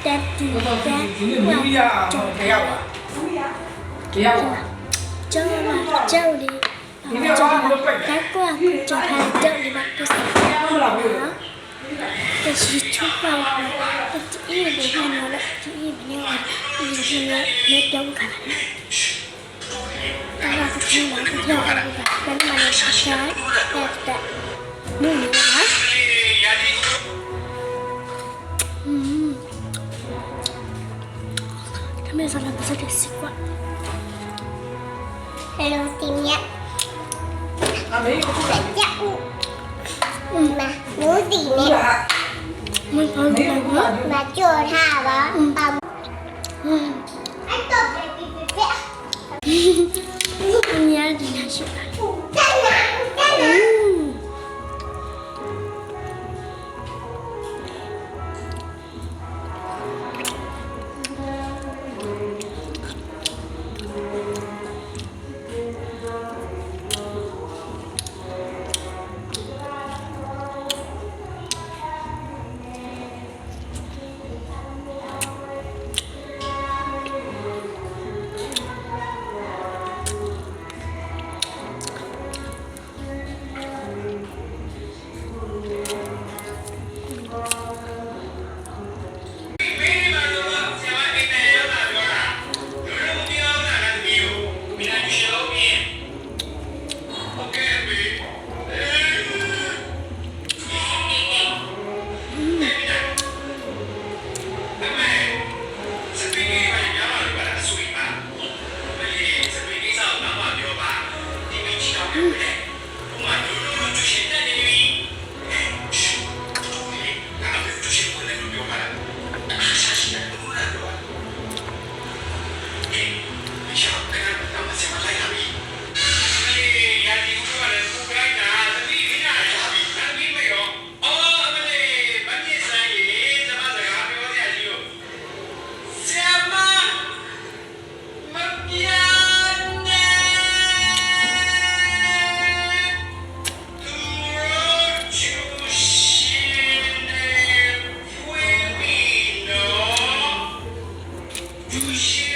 တက်တူတက်ဝါကျော်တရားပါကျော်လာကျော်လေးကျော်လာတက်ကွာကျော်ထားကျော်လေးပါကစားတရှိချူပါတည်းဒီဟန်လာဒီမင်းကဒီနဲ့တော့ခါတာကတည်းကကြောက်တာဘယ်မှာလဲရှာတက်နူးနော်Kami sana bisa disikwa. Hello timnya. Abi ko ka. Ya. Ma, nudi ni. Mun pon ba? Ma cho tha ba. Anh to baby baby. Nya di na shi. You